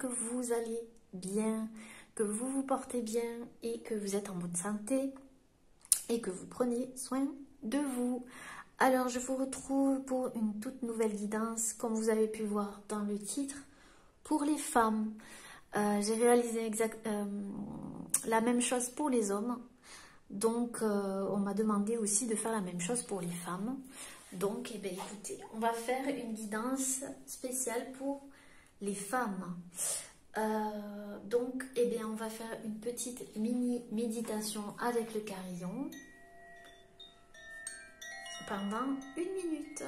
que vous allez bien, que vous vous portez bien et que vous êtes en bonne santé et que vous prenez soin de vous. Alors, je vous retrouve pour une toute nouvelle guidance, comme vous avez pu le voir dans le titre, pour les femmes. J'ai réalisé la même chose pour les hommes. Donc, on m'a demandé aussi de faire la même chose pour les femmes. Donc, eh bien, écoutez, on va faire une guidance spéciale pour les femmes. Donc, eh bien, on va faire une petite mini méditation avec le carillon pendant 1 minute.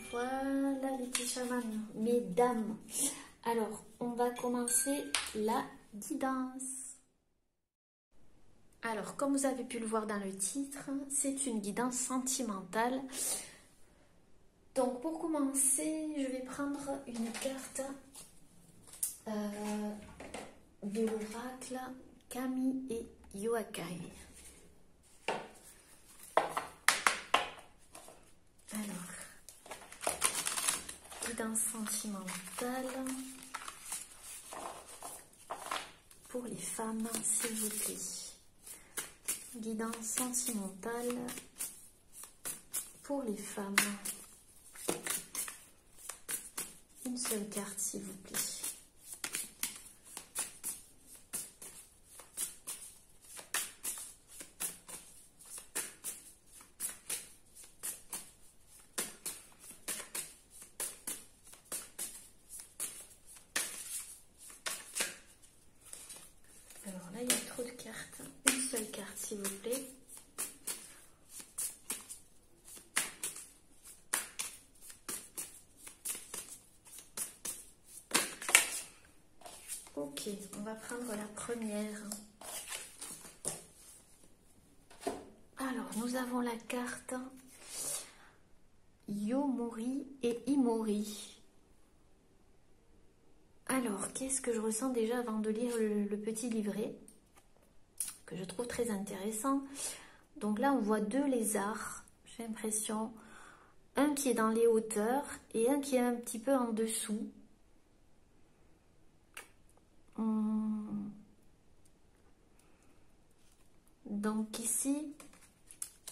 Voilà les petits chamans, mesdames. Alors, on va commencer la guidance. Alors, comme vous avez pu le voir dans le titre, c'est une guidance sentimentale. Donc, pour commencer, je vais prendre une carte de l'oracle Kami et Yoakai. Alors, guidance sentimentale pour les femmes, s'il vous plaît. Guidance sentimentale pour les femmes. Une seule carte, s'il vous plaît. Alors là, il y a trop de cartes. Une seule carte, s'il vous plaît. Ok, on va prendre la première. Alors, nous avons la carte Yomori et Imori. Alors, qu'est-ce que je ressens déjà avant de lire le petit livret, que je trouve très intéressant. Donc là, on voit 2 lézards, j'ai l'impression. Un qui est dans les hauteurs et un qui est un petit peu en dessous. Donc ici,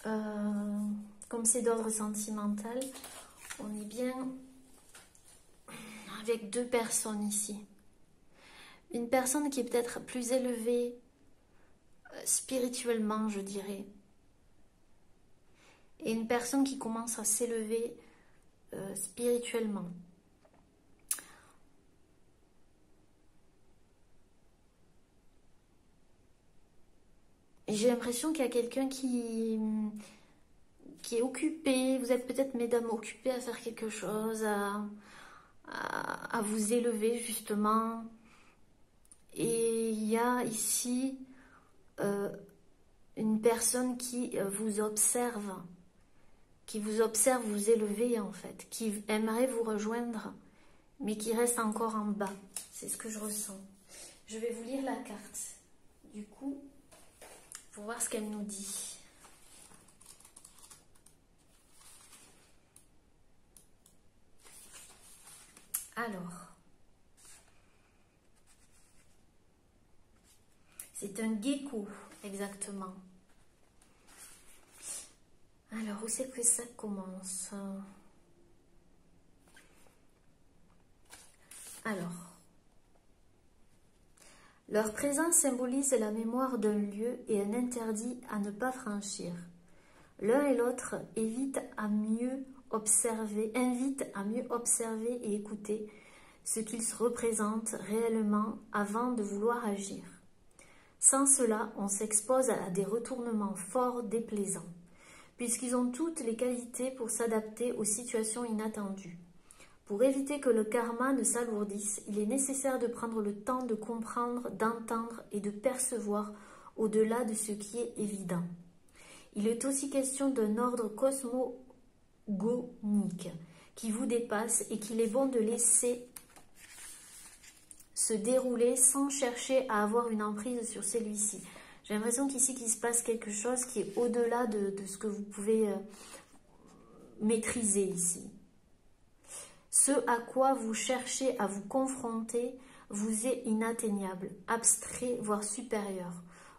comme c'est d'ordre sentimental, on est bien avec 2 personnes ici. Une personne qui est peut-être plus élevée spirituellement, je dirais. et une personne qui commence à s'élever spirituellement. J'ai l'impression qu'il y a quelqu'un qui est occupé. Vous êtes peut-être, mesdames, occupées à faire quelque chose, à vous élever justement. Et il y a ici une personne qui vous observe vous élever en fait, qui aimerait vous rejoindre, mais qui reste encore en bas. C'est ce que je ressens. Je vais vous lire la carte, du coup, pour voir ce qu'elle nous dit. Alors, c'est un gecko, exactement. Alors, où c'est que ça commence? Alors, leur présence symbolise la mémoire d'un lieu et un interdit à ne pas franchir. L'un et l'autre invitent à mieux observer et écouter ce qu'ils se représentent réellement avant de vouloir agir. Sans cela, on s'expose à des retournements forts déplaisants, puisqu'ils ont toutes les qualités pour s'adapter aux situations inattendues. Pour éviter que le karma ne s'alourdisse, il est nécessaire de prendre le temps de comprendre, d'entendre et de percevoir au-delà de ce qui est évident. Il est aussi question d'un ordre cosmogonique qui vous dépasse et qu'il est bon de laisser se dérouler sans chercher à avoir une emprise sur celui-ci. J'ai l'impression qu'ici, qu'il se passe quelque chose qui est au-delà de ce que vous pouvez maîtriser ici. Ce à quoi vous cherchez à vous confronter vous est inatteignable, abstrait, voire supérieur.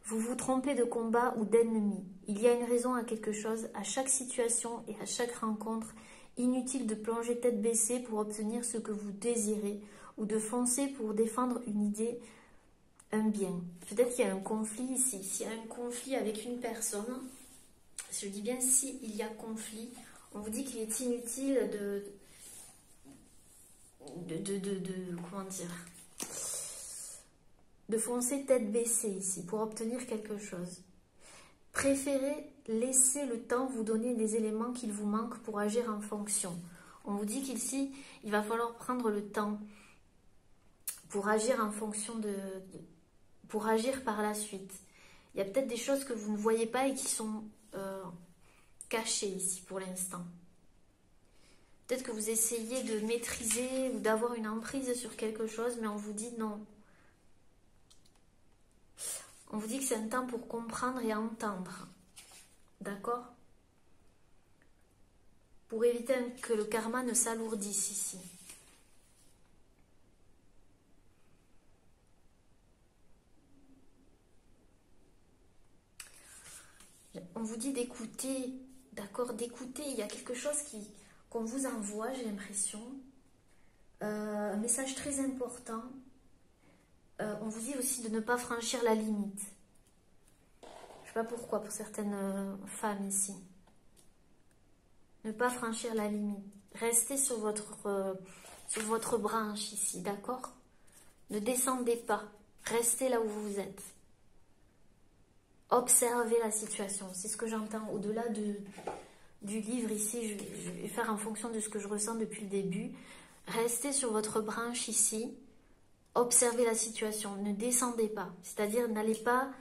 Vous vous trompez de combat ou d'ennemi. Il y a une raison à quelque chose, à chaque situation et à chaque rencontre. Inutile de plonger tête baissée pour obtenir ce que vous désirez ou de foncer pour défendre une idée, un bien. Peut-être qu'il y a un conflit ici. S'il y a un conflit avec une personne, je dis bien s'il y a conflit, on vous dit qu'il est inutile comment dire, de foncer tête baissée ici pour obtenir quelque chose. Préférez laisser le temps vous donner des éléments qu'il vous manque pour agir en fonction. On vous dit qu'ici, il va falloir prendre le temps pour agir en fonction pour agir par la suite. Il y a peut-être des choses que vous ne voyez pas et qui sont cachées ici pour l'instant. Peut-être que vous essayez de maîtriser ou d'avoir une emprise sur quelque chose, mais on vous dit non. On vous dit que c'est un temps pour comprendre et entendre. D'accord? Pour éviter que le karma ne s'alourdisse ici. On vous dit d'écouter, d'accord? D'écouter, il y a quelque chose qu'on vous envoie, j'ai l'impression. Un message très important. On vous dit aussi de ne pas franchir la limite. Je ne sais pas pourquoi pour certaines femmes ici. Ne pas franchir la limite. Restez sur votre branche ici, d'accord? Ne descendez pas. Restez là où vous êtes. Observez la situation. C'est ce que j'entends au-delà du livre ici. Je vais faire en fonction de ce que je ressens depuis le début. Restez sur votre branche ici. Observez la situation. Ne descendez pas. C'est-à-dire, n'allez pas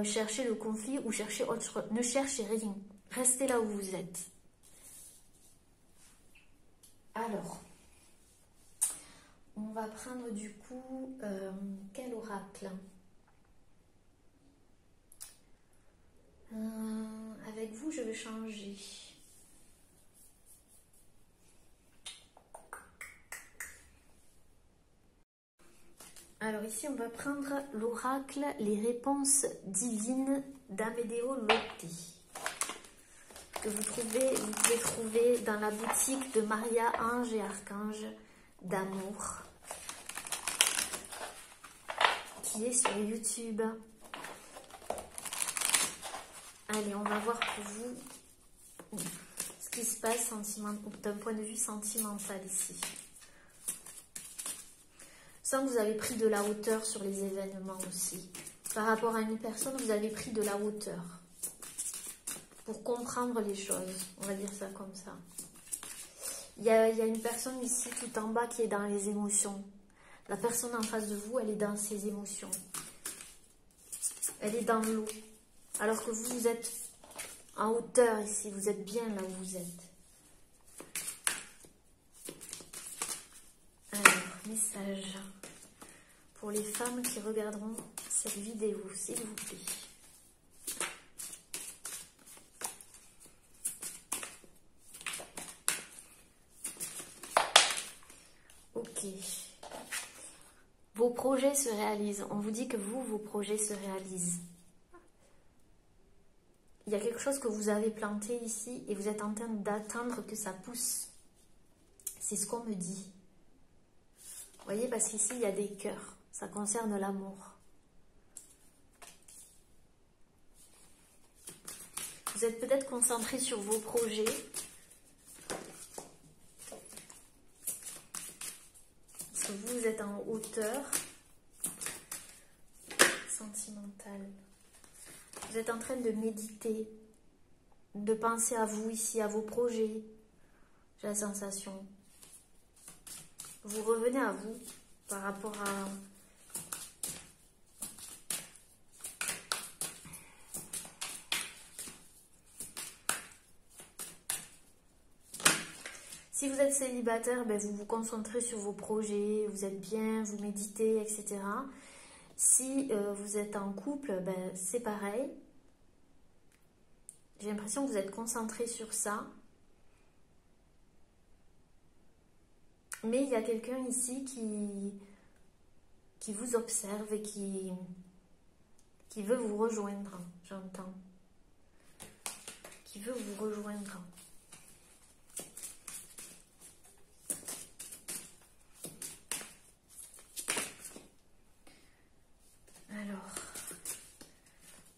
chercher le conflit ou chercher autre chose. Ne cherchez rien. Restez là où vous êtes. Alors, on va prendre du coup quel oracle? Avec vous, je vais changer. Alors ici, on va prendre l'oracle Les réponses divines d'Amedeo Lotti, que vous pouvez trouver dans la boutique de Maria Ange et Archange d'amour, qui est sur YouTube. Allez, on va voir pour vous ce qui se passe d'un point de vue sentimental ici. Je sens que vous avez pris de la hauteur sur les événements aussi. Par rapport à une personne, vous avez pris de la hauteur pour comprendre les choses. On va dire ça comme ça. Il y a une personne ici tout en bas qui est dans les émotions. La personne en face de vous, elle est dans ses émotions. Elle est dans l'eau. Alors que vous êtes en hauteur ici. Vous êtes bien là où vous êtes. Alors, message pour les femmes qui regarderont cette vidéo, s'il vous plaît. Ok. Vos projets se réalisent. On vous dit que vos projets se réalisent. Il y a quelque chose que vous avez planté ici et vous êtes en train d'attendre que ça pousse. C'est ce qu'on me dit. Vous voyez, parce qu'ici, il y a des cœurs. Ça concerne l'amour. Vous êtes peut-être concentré sur vos projets. Parce que vous êtes en hauteur sentimentale. Vous êtes en train de méditer, de penser à vous ici, à vos projets. J'ai la sensation. Vous revenez à vous par rapport à... Si vous êtes célibataire, ben vous vous concentrez sur vos projets, vous êtes bien, vous méditez, etc. Si vous êtes en couple, ben c'est pareil. J'ai l'impression que vous êtes concentré sur ça. Mais il y a quelqu'un ici qui vous observe et qui veut vous rejoindre, j'entends. Qui veut vous rejoindre. Alors,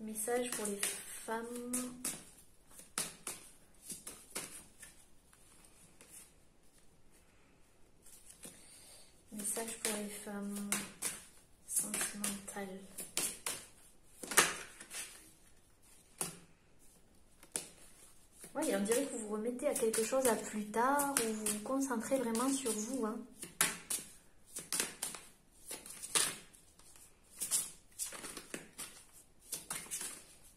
message pour les femmes. Message pour les femmes sentimentales. Oui, on dirait que vous vous remettez à quelque chose à plus tard ou vous vous concentrez vraiment sur vous. Hein.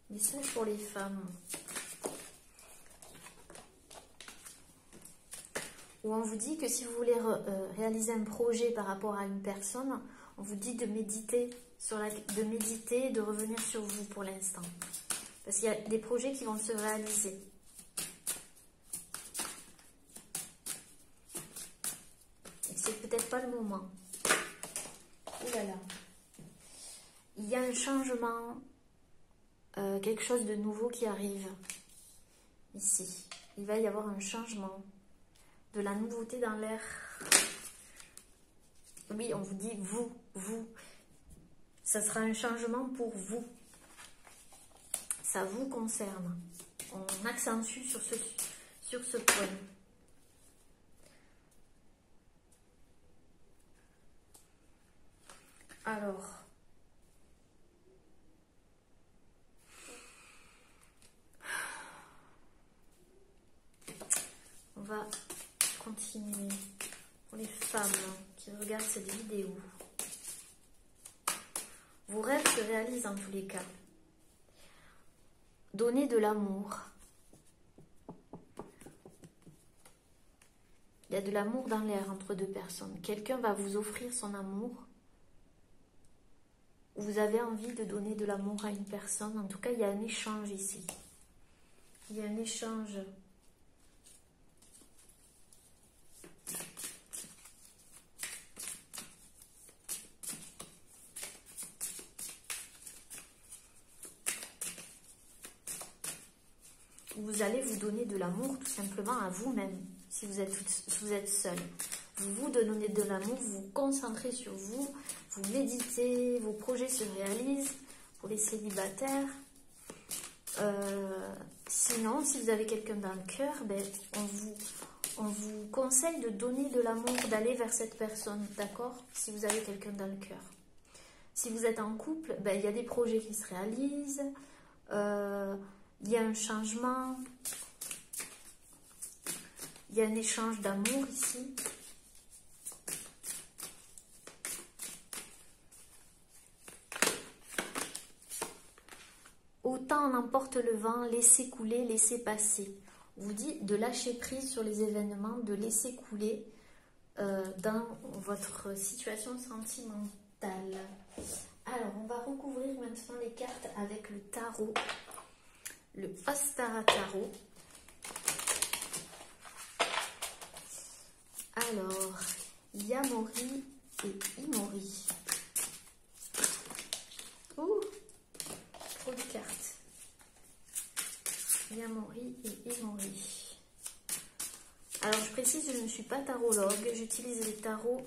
Message pour les femmes. Où on vous dit que si vous voulez réaliser un projet par rapport à une personne, on vous dit de méditer, de revenir sur vous pour l'instant. Parce qu'il y a des projets qui vont se réaliser. Et c'est peut-être pas le moment. Ouh là là. Il y a un changement, quelque chose de nouveau qui arrive ici. Il va y avoir un changement. De la nouveauté dans l'air. Oui, on vous dit vous. Ça sera un changement pour vous. Ça vous concerne. On accentue sur ce point. Alors. On va continuer pour les femmes qui regardent cette vidéo. Vos rêves se réalisent en tous les cas. Donnez de l'amour. Il y a de l'amour dans l'air entre deux personnes. Quelqu'un va vous offrir son amour. Vous avez envie de donner de l'amour à une personne. En tout cas, il y a un échange ici. Il y a un échange. Vous allez vous donner de l'amour tout simplement à vous-même, si vous êtes seul. Vous vous donnez de l'amour, vous vous concentrez sur vous, vous méditez, vos projets se réalisent pour les célibataires. Sinon, si vous avez quelqu'un dans le cœur, ben, on vous conseille de donner de l'amour, d'aller vers cette personne, d'accord? Si vous avez quelqu'un dans le cœur. Si vous êtes en couple, ben, il y a des projets qui se réalisent, il y a un changement, il y a un échange d'amour ici. Autant on emporte le vent, laissez couler, laissez passer. On vous dit de lâcher prise sur les événements, de laisser couler dans votre situation sentimentale. Alors, on va recouvrir maintenant les cartes avec le tarot, le Ostara Tarot. Alors, Yamori et Imori. Ouh, trop de cartes. Yamori et Imori. Alors, je précise, je ne suis pas tarologue, j'utilise les tarots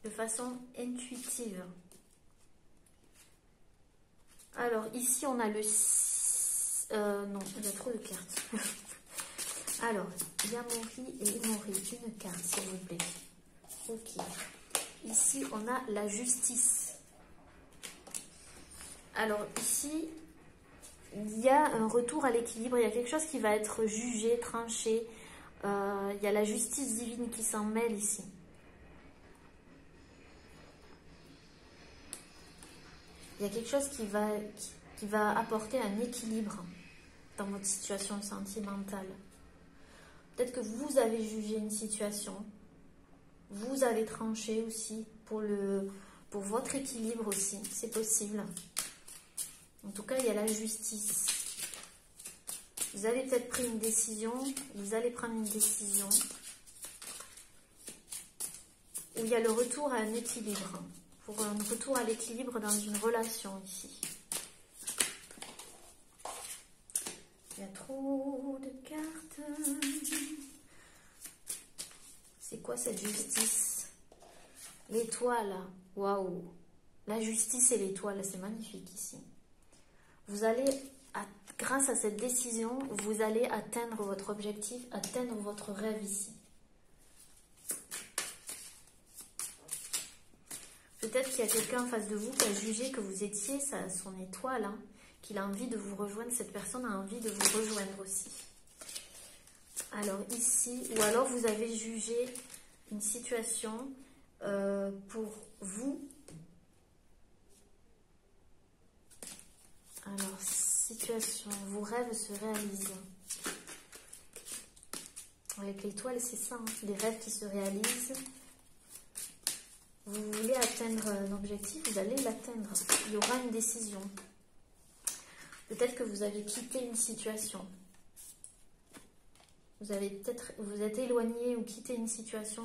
de façon intuitive. Alors, ici, on a le... non, il y a trop de cartes. Alors, Yamori et Imori, une carte, s'il vous plaît. Ok. Ici, on a la justice. Alors, ici, il y a un retour à l'équilibre. Il y a quelque chose qui va être jugé, tranché. Il y a la justice divine qui s'en mêle ici. Il y a quelque chose qui va apporter un équilibre dans votre situation sentimentale. Peut-être que vous avez jugé une situation, vous avez tranché aussi pour votre équilibre aussi, c'est possible. En tout cas, il y a la justice. Vous avez peut-être pris une décision, vous allez prendre une décision où il y a le retour à un équilibre. Pour un retour à l'équilibre dans une relation ici. Il y a trop de cartes. C'est quoi cette justice? L'étoile. Waouh. La justice et l'étoile, c'est magnifique ici. Vous allez, grâce à cette décision, vous allez atteindre votre objectif, atteindre votre rêve ici. Peut-être qu'il y a quelqu'un en face de vous qui a jugé que vous étiez son étoile, hein, qu'il a envie de vous rejoindre, cette personne a envie de vous rejoindre aussi. Alors ici, ou alors vous avez jugé une situation pour vous. Alors, situation, vos rêves se réalisent. Avec l'étoile, c'est ça, hein, les rêves qui se réalisent. Vous voulez atteindre un objectif, vous allez l'atteindre. Il y aura une décision. Peut-être que vous avez quitté une situation. Vous êtes éloigné ou quitté une situation,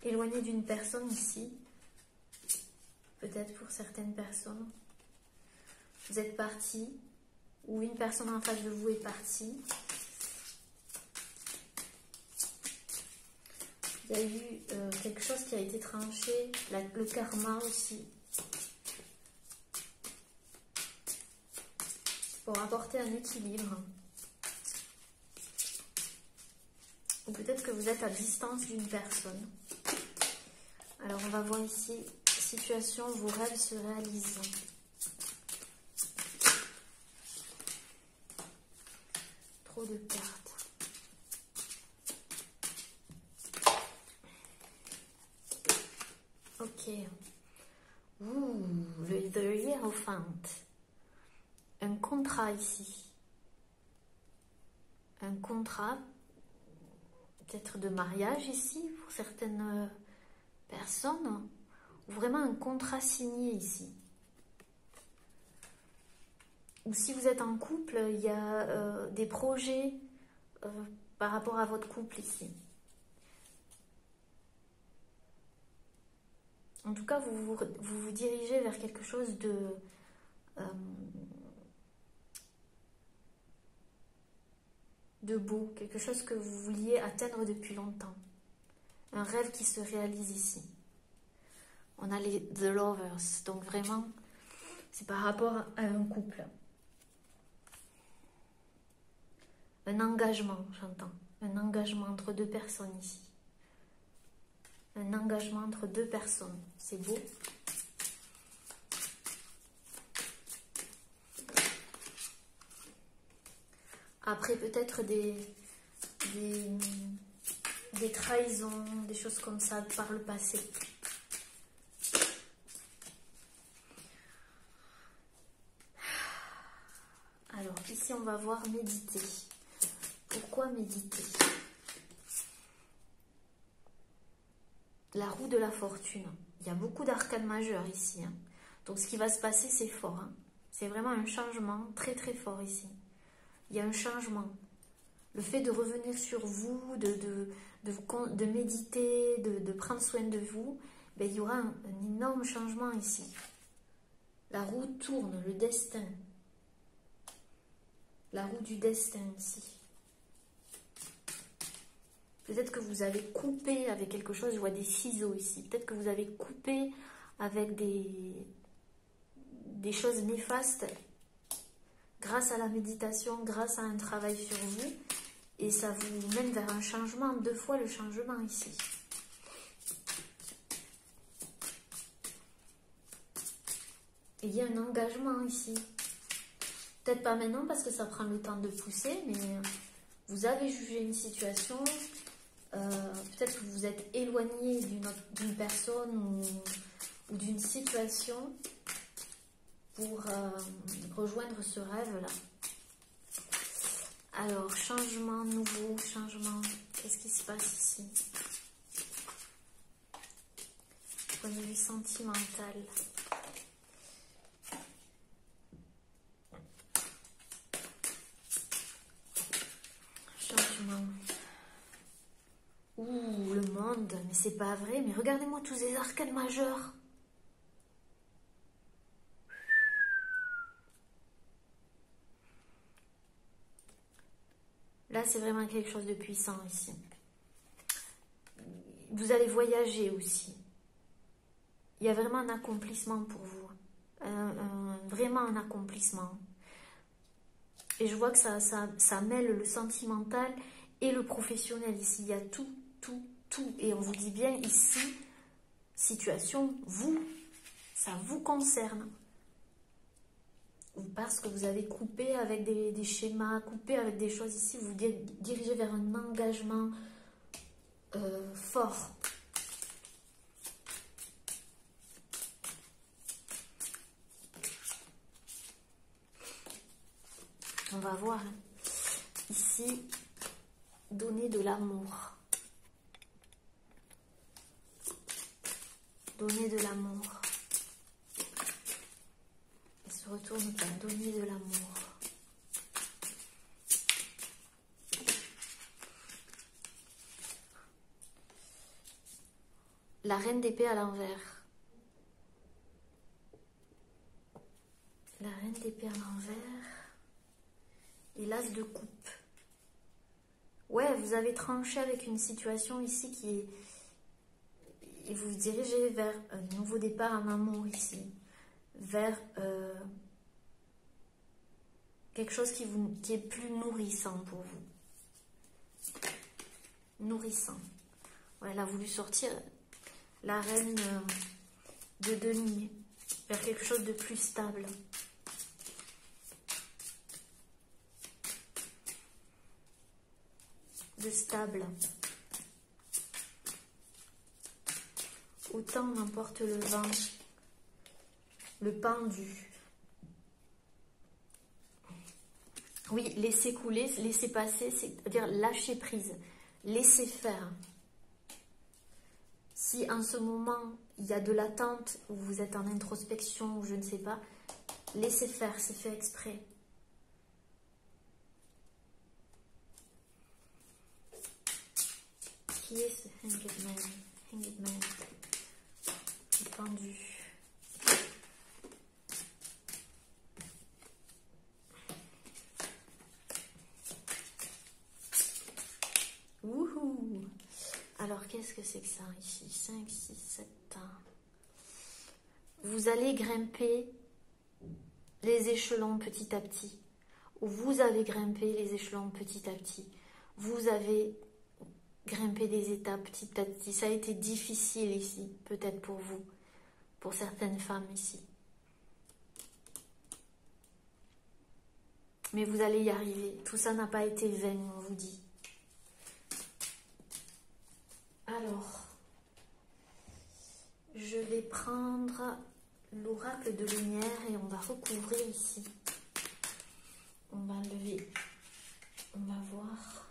éloigné d'une personne ici. Peut-être pour certaines personnes. Vous êtes parti ou une personne en face de vous est partie. Il y a eu quelque chose qui a été tranché, le karma aussi. Pour apporter un équilibre. Ou peut-être que vous êtes à distance d'une personne. Alors on va voir ici, situation, vos rêves se réalisent. Trop de cartes. Ok. Ouh, The Hierophant. Un contrat ici. Un contrat, peut-être de mariage ici, pour certaines personnes. Ou vraiment un contrat signé ici. Ou si vous êtes en couple, il y a des projets par rapport à votre couple ici. En tout cas, vous vous dirigez vers quelque chose de beau, quelque chose que vous vouliez atteindre depuis longtemps. Un rêve qui se réalise ici. On a les The Lovers, donc vraiment, c'est par rapport à un couple. Un engagement, j'entends. Un engagement entre deux personnes ici. Un engagement entre deux personnes. C'est beau. Après, peut-être des trahisons, des choses comme ça par le passé. Alors, ici, on va voir méditer. Pourquoi méditer? La roue de la fortune. Il y a beaucoup d'arcanes majeures ici. Hein. Donc, ce qui va se passer, c'est fort. Hein. C'est vraiment un changement très, très fort ici. Il y a un changement. Le fait de revenir sur vous, de méditer, de prendre soin de vous, ben, il y aura un énorme changement ici. La roue tourne, le destin. La roue du destin ici. Peut-être que vous avez coupé avec quelque chose, je vois des ciseaux ici. Peut-être que vous avez coupé avec des choses néfastes grâce à la méditation, grâce à un travail sur vous. Et ça vous mène vers un changement, 2 fois le changement ici. Et il y a un engagement ici. Peut-être pas maintenant parce que ça prend le temps de pousser, mais vous avez jugé une situation, peut-être que vous vous êtes éloigné d'une personne ou d'une situation pour rejoindre ce rêve-là. Alors, changement nouveau, changement, qu'est-ce qui se passe ici? Point de vue sentimental. Changement. Ouh, le monde, mais c'est pas vrai, mais regardez-moi tous ces arcades majeures. Là, c'est vraiment quelque chose de puissant ici. Vous allez voyager aussi. Il y a vraiment un accomplissement pour vous. Vraiment un accomplissement. Et je vois que ça mêle le sentimental et le professionnel ici. Il y a tout. Et on vous dit bien ici, situation, ça vous concerne. Parce que vous avez coupé avec des schémas, coupé avec des choses ici, vous dirigez vers un engagement fort. On va voir. Hein. Ici, donner de l'amour. Donner de l'amour. Il se retourne pour donner de l'amour. La reine d'épée à l'envers. La reine d'épée à l'envers. Et l'as de coupe. Ouais, vous avez tranché avec une situation ici qui est... Et vous vous dirigez vers un nouveau départ en amour ici. Vers quelque chose qui est plus nourrissant pour vous. Nourrissant. Ouais, elle a voulu sortir la reine de denier. Vers quelque chose de plus stable. De stable. Autant n'emporte le vent, le pendu. Oui, laisser couler, laisser passer, c'est-à-dire lâcher prise, laisser faire. Si en ce moment, il y a de l'attente, ou vous êtes en introspection, ou je ne sais pas, laissez faire, c'est fait exprès. Qui est ce Hanged Man? Hanged Man. Pendu. Wouhou! Alors, qu'est-ce que c'est que ça ici? 5, 6, 7 ans. Vous allez grimper les échelons petit à petit. vous avez grimpé les échelons petit à petit. Vous avez grimpé des étapes petit à petit. Ça a été difficile ici, peut-être pour vous, pour certaines femmes ici. Mais vous allez y arriver. Tout ça n'a pas été vain, on vous dit. Alors, je vais prendre l'oracle de lumière et on va recouvrir ici. On va lever. On va voir.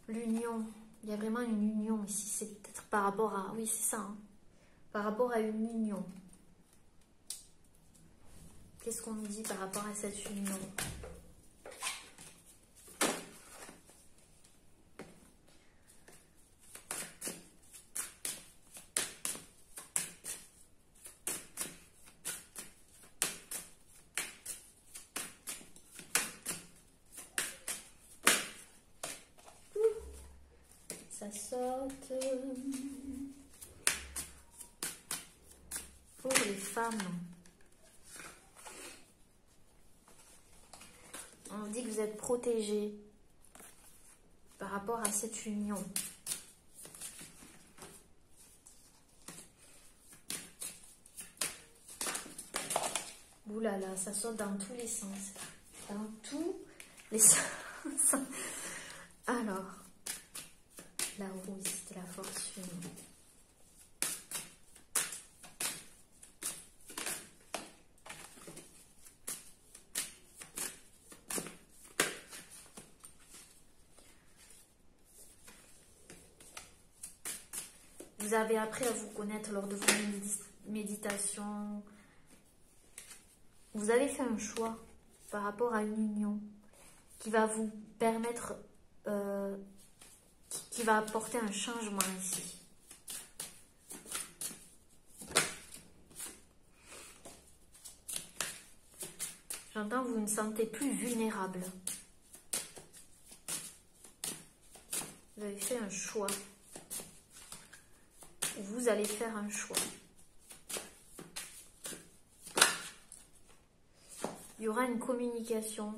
L'union. Il y a vraiment une union ici. C'est peut-être par rapport à... Oui, c'est ça. Hein. Par rapport à une union. Qu'est-ce qu'on nous dit par rapport à cette union? Ça saute. Pour les femmes. On dit que vous êtes protégés par rapport à cette union. Ouh là là, ça saute dans tous les sens. Dans tous les sens. Alors, la roue, c'était la fortune. Vous avez appris à vous connaître lors de vos méditations. Vous avez fait un choix par rapport à une union qui va vous permettre, qui va apporter un changement ici. J'entends, vous ne sentez plus vulnérable. Vous avez fait un choix. Vous allez faire un choix. Il y aura une communication.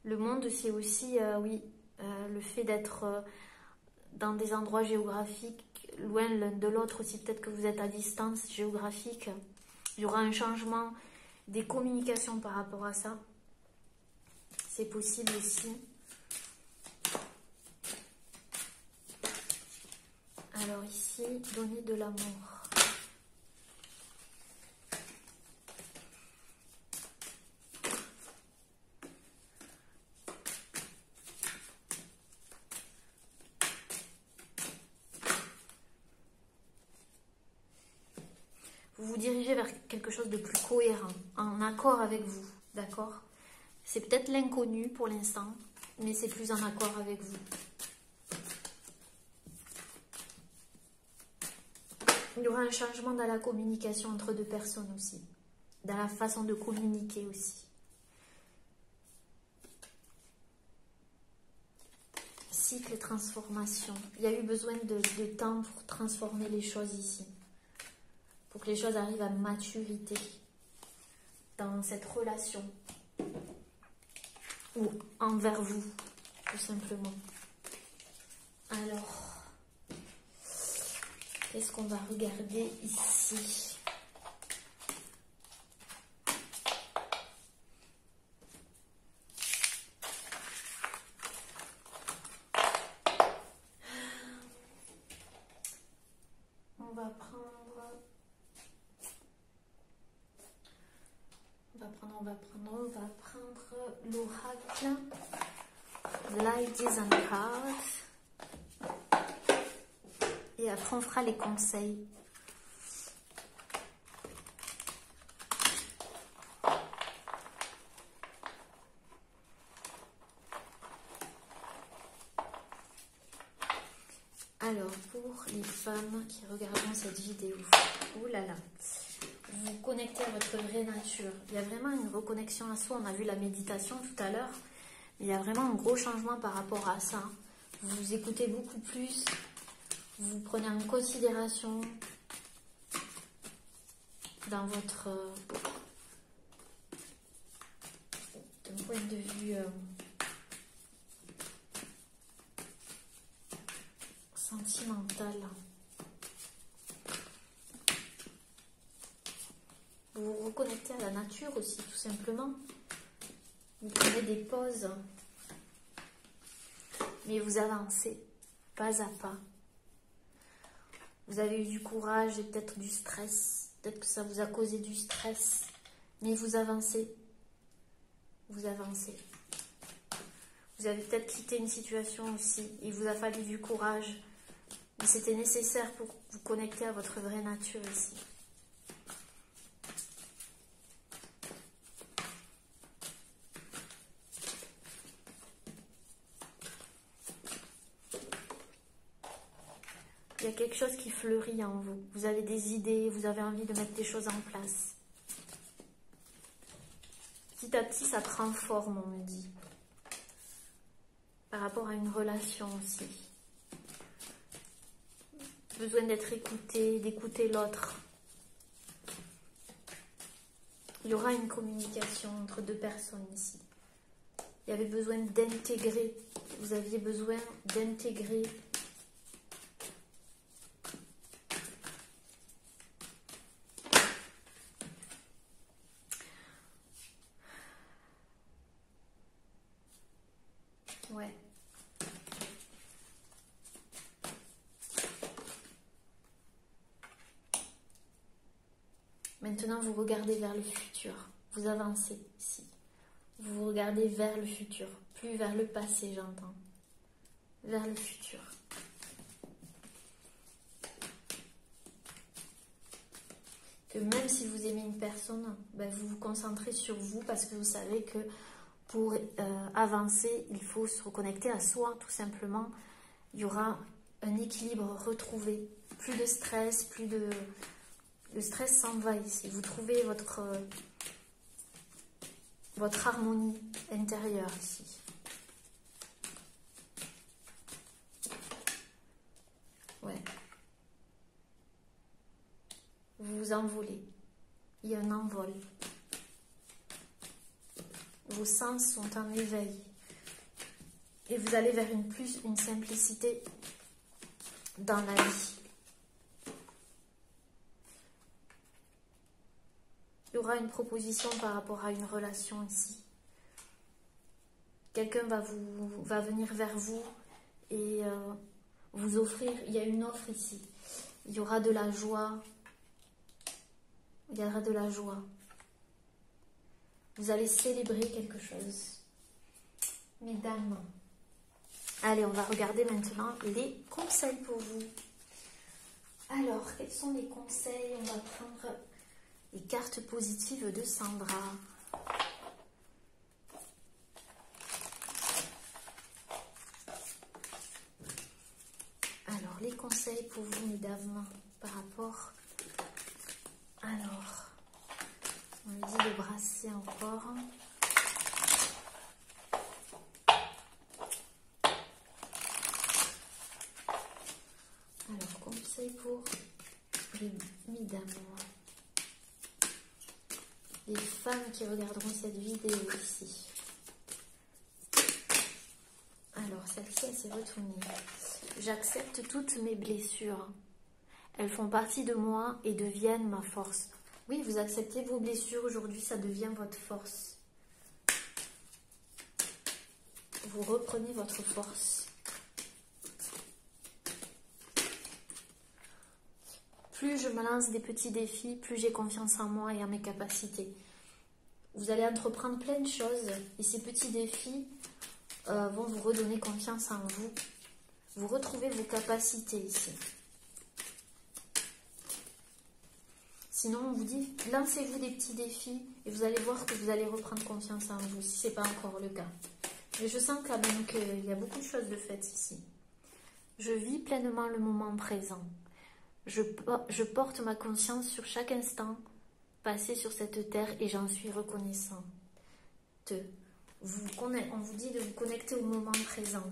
Le monde, c'est aussi, oui, le fait d'être dans des endroits géographiques, loin l'un de l'autre aussi. Peut-être que vous êtes à distance géographique. Il y aura un changement des communications par rapport à ça. C'est possible aussi. Alors ici, donner de l'amour. Vous vous dirigez vers quelque chose de plus cohérent, en accord avec vous, d'accord? C'est peut-être l'inconnu pour l'instant, mais c'est plus en accord avec vous. Il y aura un changement dans la communication entre deux personnes aussi. Dans la façon de communiquer aussi. Cycle transformation. Il y a eu besoin de temps pour transformer les choses ici. Pour que les choses arrivent à maturité dans cette relation. Ou envers vous, tout simplement. Alors... qu'est-ce qu'on va regarder ici? On va prendre l'oracle Ladies and Cards. Et après, on fera les conseils. Alors, pour les femmes qui regarderont cette vidéo, oh là là, vous vous connectez à votre vraie nature. Il y a vraiment une reconnexion à soi. On a vu la méditation tout à l'heure. Il y a vraiment un gros changement par rapport à ça. Vous vous écoutez beaucoup plus. Vous prenez en considération dans votre... d'un point de vue sentimental. Vous vous reconnectez à la nature aussi, tout simplement. Vous prenez des pauses, mais vous avancez pas à pas. Vous avez eu du courage et peut-être du stress. Peut-être que ça vous a causé du stress, mais vous avancez. Vous avancez. Vous avez peut-être quitté une situation aussi. Il vous a fallu du courage. Mais c'était nécessaire pour vous connecter à votre vraie nature ici. Il y a quelque chose qui fleurit en vous. Vous avez des idées, vous avez envie de mettre des choses en place. Petit à petit, ça transforme, on me dit. Par rapport à une relation aussi. Besoin d'être écouté, d'écouter l'autre. Il y aura une communication entre deux personnes ici. Il y avait besoin d'intégrer. Vous aviez besoin d'intégrer. Ouais. Maintenant, vous regardez vers le futur. Vous avancez ici. Vous regardez vers le futur. Plus vers le passé, j'entends. Vers le futur. Que même si vous aimez une personne, ben vous vous concentrez sur vous parce que vous savez que pour avancer, il faut se reconnecter à soi, tout simplement. Il y aura un équilibre retrouvé. Plus de stress, plus de... Le stress s'en va ici. Vous trouvez votre harmonie intérieure ici. Ouais. Vous vous envolez. Il y a un envol. Vos sens sont en éveil. Et vous allez vers une simplicité dans la vie. Il y aura une proposition par rapport à une relation ici. Quelqu'un va venir vers vous et vous offrir. Il y a une offre ici. Il y aura de la joie. Il y aura de la joie. Vous allez célébrer quelque chose. Mesdames. Allez, on va regarder maintenant les conseils pour vous. Alors, quels sont les conseils? On va prendre les cartes positives de Sandra. Alors, les conseils pour vous, mesdames, par rapport... Alors, on me dit le bracelet encore. Alors, conseil pour les mesdames. Les femmes qui regarderont cette vidéo ici. Alors, celle-ci, elle s'est retournée. J'accepte toutes mes blessures. Elles font partie de moi et deviennent ma force. Oui, vous acceptez vos blessures aujourd'hui, ça devient votre force. Vous reprenez votre force. Plus je me lance des petits défis, plus j'ai confiance en moi et en mes capacités. Vous allez entreprendre plein de choses et ces petits défis vont vous redonner confiance en vous. Vous retrouvez vos capacités ici. Sinon, on vous dit, lancez-vous des petits défis et vous allez voir que vous allez reprendre confiance en vous, si ce n'est pas encore le cas. Mais je sens quand même qu'il y a beaucoup de choses de faites ici. Je vis pleinement le moment présent. Je porte ma conscience sur chaque instant passé sur cette terre et j'en suis reconnaissante. On vous dit de vous connecter au moment présent.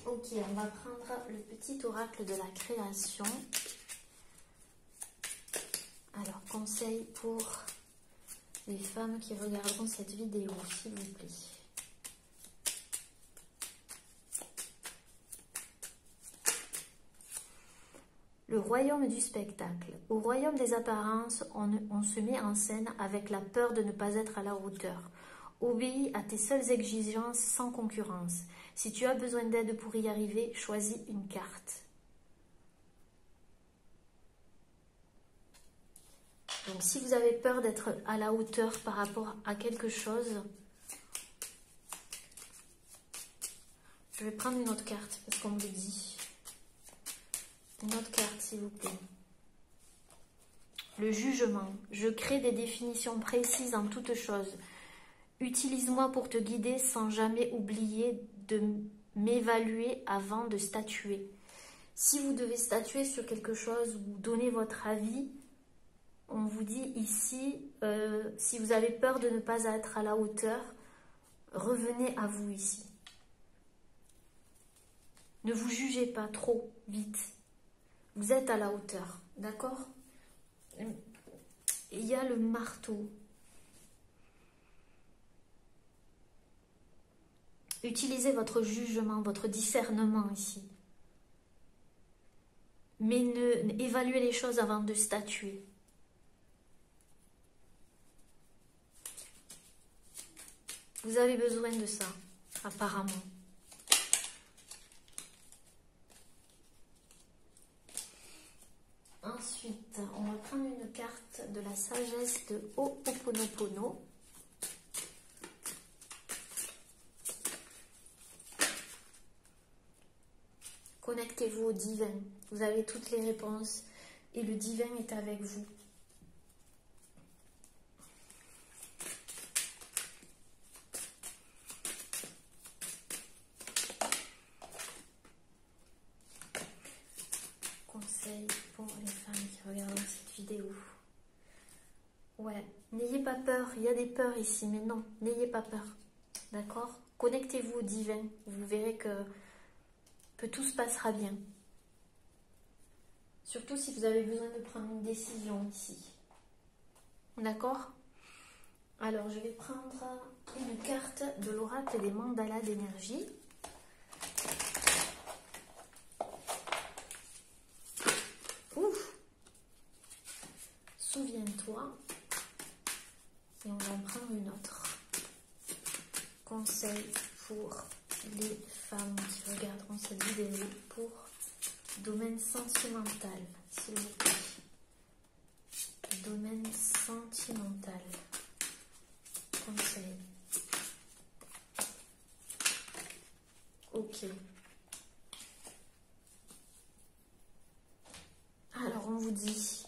Ok, on va prendre le petit oracle de la création. Alors, conseil pour les femmes qui regarderont cette vidéo, s'il vous plaît. Le royaume du spectacle. Au royaume des apparences, on se met en scène avec la peur de ne pas être à la hauteur. Obéis à tes seules exigences sans concurrence. Si tu as besoin d'aide pour y arriver, choisis une carte. Donc, si vous avez peur d'être à la hauteur par rapport à quelque chose, je vais prendre une autre carte parce qu'on me le dit. Une autre carte, s'il vous plaît. Le jugement. Je crée des définitions précises en toutes choses. Utilise-moi pour te guider sans jamais oublier de m'évaluer avant de statuer. Si vous devez statuer sur quelque chose ou donner votre avis, on vous dit ici, si vous avez peur de ne pas être à la hauteur, revenez à vous ici. Ne vous jugez pas trop vite. Vous êtes à la hauteur, d'accord? Il y a le marteau. Utilisez votre jugement, votre discernement ici. Mais évaluez les choses avant de statuer. Vous avez besoin de ça, apparemment. Ensuite, on va prendre une carte de la sagesse de Ho'oponopono. Connectez-vous au divin. Vous avez toutes les réponses et le divin est avec vous. Conseil pour les femmes qui regardent cette vidéo. Ouais, n'ayez pas peur. Il y a des peurs ici, mais non, n'ayez pas peur. D'accord? Connectez-vous au divin. Vous verrez que tout se passera bien. Surtout si vous avez besoin de prendre une décision ici. D'accord? Alors, je vais prendre une carte de l'oracle des mandalas d'énergie. Ouf! Souviens-toi. Et on va en prendre une autre. Conseil pour les femmes qui regarderont cette vidéo pour domaine sentimental, s'il vous plaît. Domaine sentimental. Conseil. Ok. Alors on vous dit,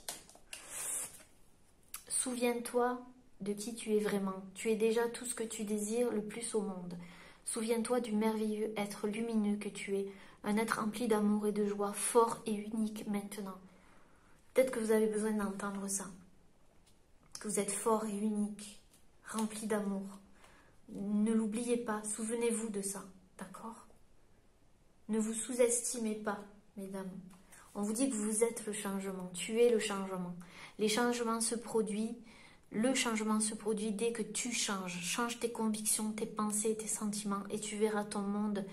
souviens-toi de qui tu es vraiment. Tu es déjà tout ce que tu désires le plus au monde. Souviens-toi du merveilleux être lumineux que tu es, un être rempli d'amour et de joie, fort et unique maintenant. Peut-être que vous avez besoin d'entendre ça. Que vous êtes fort et unique, rempli d'amour. Ne l'oubliez pas, souvenez-vous de ça, d'accord? Ne vous sous-estimez pas, mesdames. On vous dit que vous êtes le changement, tu es le changement. Les changements se produisent. Le changement se produit dès que tu changes. Change tes convictions, tes pensées, tes sentiments et tu verras ton monde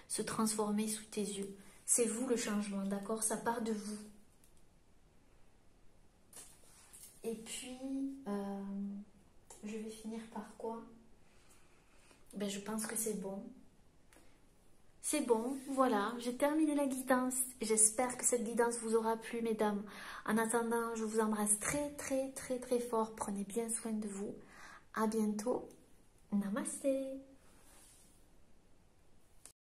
se transformer sous tes yeux. C'est vous le changement, d'accord? Ça part de vous. Et puis, je vais finir par quoi? Ben, je pense que c'est bon. C'est bon, voilà, j'ai terminé la guidance. J'espère que cette guidance vous aura plu, mesdames. En attendant, je vous embrasse très, très, très, très fort. Prenez bien soin de vous. À bientôt. Namasté.